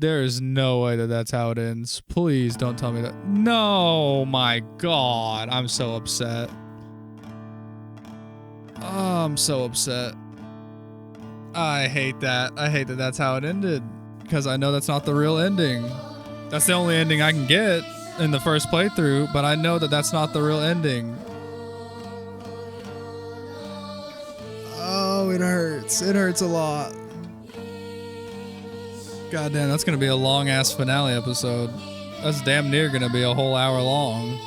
There is no way that that's how it ends. Please don't tell me that. No, my God. I'm so upset. Oh, I'm so upset. I hate that. I hate that that's how it ended. Because I know that's not the real ending. That's the only ending I can get in the first playthrough, but I know that that's not the real ending. Oh, it hurts. It hurts a lot. God damn, that's gonna be a long ass finale episode. That's damn near gonna be a whole hour long.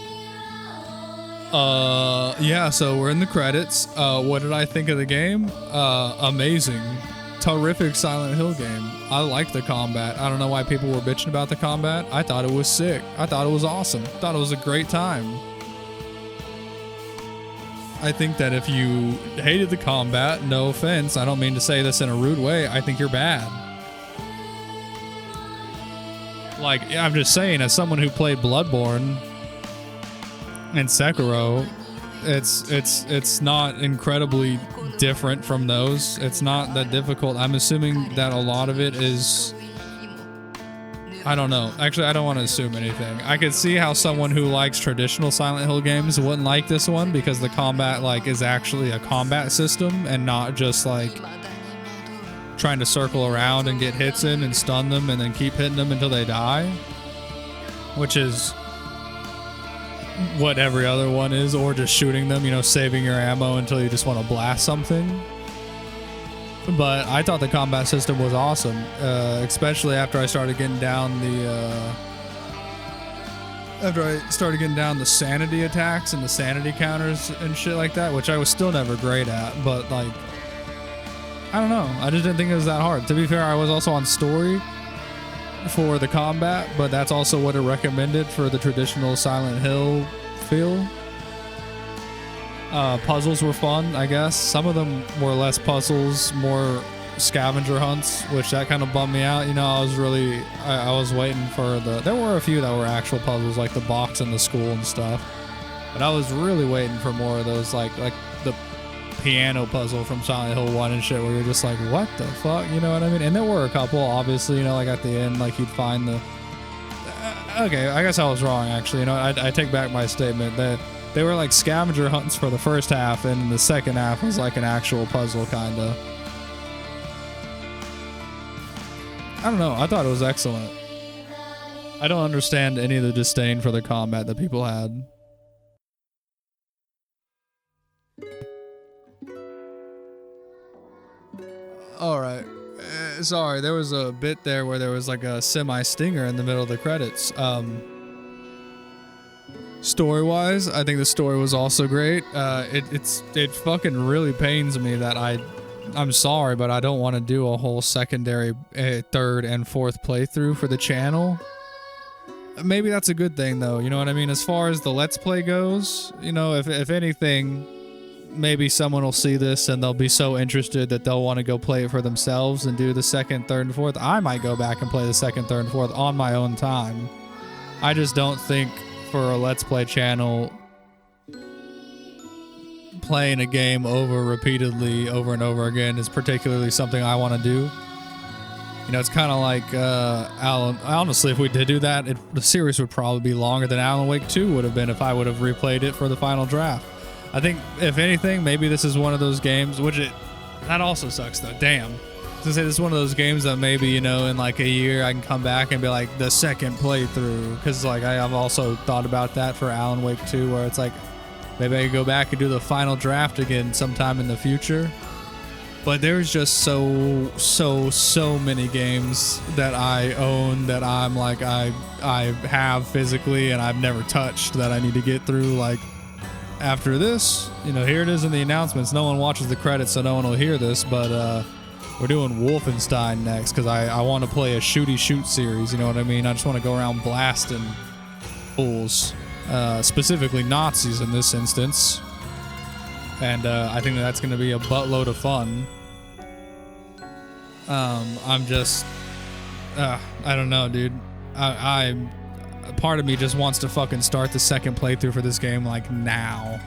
Yeah, so we're in the credits. What did I think of the game? Amazing. Terrific Silent Hill game. I like the combat. I don't know why people were bitching about the combat. I thought it was sick. I thought it was awesome. Thought it was a great time. I think that if you hated the combat, no offense, I don't mean to say this in a rude way, I think you're bad. Like, I'm just saying, as someone who played Bloodborne and Sekiro, it's not incredibly different from those. It's not that difficult. I'm assuming that a lot of it is, I don't know. Actually, I don't want to assume anything. I could see how someone who likes traditional Silent Hill games wouldn't like this one because the combat like is actually a combat system and not just like trying to circle around and get hits in and stun them and then keep hitting them until they die, which is what every other one is, or just shooting them, you know, saving your ammo until you just want to blast something. But I thought the combat system was awesome, especially after I started getting down the sanity attacks and the sanity counters and shit like that, which I was still never great at, but like, I don't know, I just didn't think it was that hard. To be fair, I was also on story for the combat, but that's also what it recommended for the traditional Silent Hill feel. Puzzles were fun, I guess. Some of them were less puzzles, more scavenger hunts, which that kind of bummed me out. You know, I was waiting for there were a few that were actual puzzles, like the box in the school and stuff. But I was really waiting for more of those, like the piano puzzle from Silent Hill 1 and shit, where you're just like, what the fuck? You know what I mean? And there were a couple, obviously, you know, like at the end, like you'd find the... okay, I guess I was wrong, actually. You know, I take back my statement that they were like scavenger hunts for the first half, and the second half was like an actual puzzle, kinda. I don't know. I thought it was excellent. I don't understand any of the disdain for the combat that people had. Alright. Sorry, there was a bit there where there was like a semi-stinger in the middle of the credits. Story-wise, I think the story was also great. It fucking really pains me that I'm sorry, but I don't want to do a whole secondary third and fourth playthrough for the channel. Maybe that's a good thing, though. You know what I mean? As far as the Let's Play goes, you know, if anything, maybe someone will see this and they'll be so interested that they'll want to go play it for themselves and do the second, third, and fourth. I might go back and play the second, third, and fourth on my own time. I just don't think for a Let's Play channel, playing a game repeatedly over and over again is particularly something I want to do. You know, it's kind of like Alan. Honestly, if we did do that, the series would probably be longer than Alan Wake 2 would have been if I would have replayed it for the final draft. I think, if anything, maybe this is one of those games, that also sucks though. Damn. To say this is one of those games that maybe, you know, in like a year I can come back and be like the second playthrough, because like I've also thought about that for Alan Wake 2, where it's like maybe I could go back and do the final draft again sometime in the future. But there's just so many games that I own that I'm like I have physically and I've never touched that I need to get through. Like after this, you know, here it is in the announcements. No one watches the credits, so no one will hear this, but we're doing Wolfenstein next because I want to play a shooty shoot series, you know what I mean? I just want to go around blasting fools, specifically Nazis in this instance. And I think that's going to be a buttload of fun. I'm just, I don't know, dude. Part of me just wants to fucking start the second playthrough for this game like now.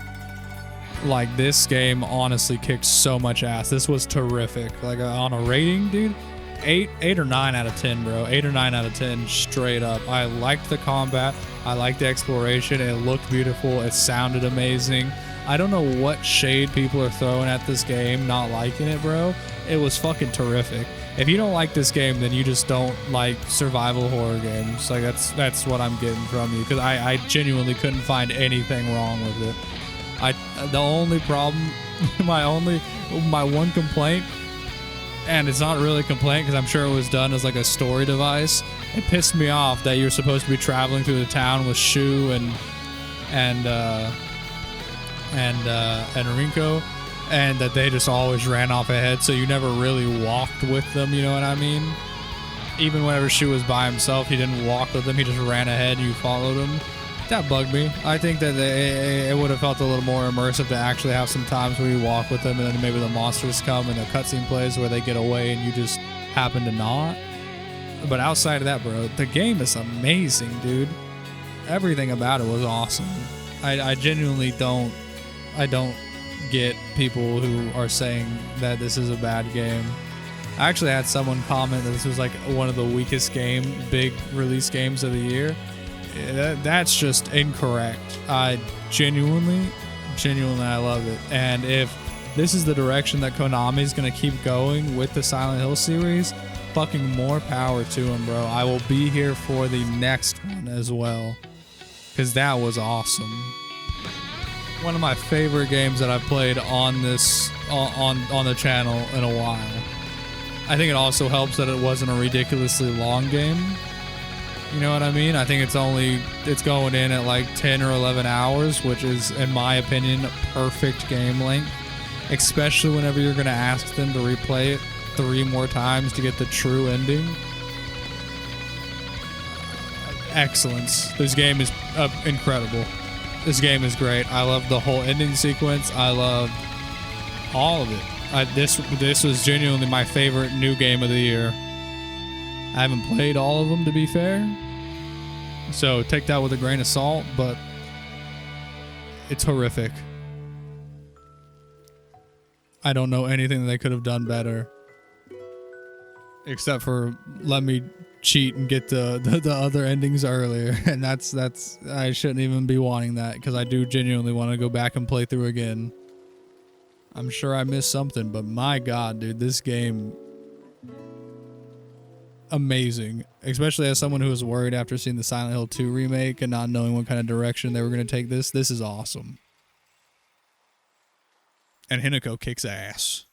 Like, this game honestly kicked so much ass. This was terrific. Like, on a rating, dude, 8 or 9 out of 10, bro. 8 or 9 out of 10 straight up. I liked the combat. I liked the exploration. It looked beautiful. It sounded amazing. I don't know what shade people are throwing at this game not liking it, bro. It was fucking terrific. If you don't like this game, then you just don't like survival horror games. Like that's what I'm getting from you, because I genuinely couldn't find anything wrong with it. The only problem, my one complaint, and it's not really a complaint because I'm sure it was done as like a story device. It pissed me off that you're supposed to be traveling through the town with Shih and Rinko, and that they just always ran off ahead, so you never really walked with them, you know what I mean? Even whenever Shih was by himself, he didn't walk with them, he just ran ahead, you followed him. That bugged me. I think that it would have felt a little more immersive to actually have some times where you walk with them, and then maybe the monsters come and the cutscene plays where they get away and you just happen to not. But outside of that, bro, the game is amazing, dude. Everything about it was awesome. I genuinely don't get people who are saying that this is a bad game. I actually had someone comment that this was like one of the weakest big release games of the year. That's just incorrect. I genuinely I love it. And if this is the direction that Konami is going to keep going with the Silent Hill series, fucking more power to them, bro. I will be here for the next one as well, because that was awesome. One of my favorite games that I've played on this on the channel in a while. I think it also helps that it wasn't a ridiculously long game. You know what I mean? I think it's going in at like 10 or 11 hours, which is, in my opinion, perfect game length. Especially whenever you're going to ask them to replay it 3 more times to get the true ending. Excellence. This game is incredible. This game is great. I love the whole ending sequence. I love all of it. This was genuinely my favorite new game of the year. I haven't played all of them, to be fair, so take that with a grain of salt, but it's horrific. I don't know anything that they could have done better, except for let me cheat and get the other endings earlier, and that's I shouldn't even be wanting that, because I do genuinely want to go back and play through again. I'm sure I missed something, but my god, dude, this game, amazing. Especially as someone who was worried after seeing the Silent Hill 2 remake and not knowing what kind of direction they were going to take this is awesome. And Hinako kicks ass.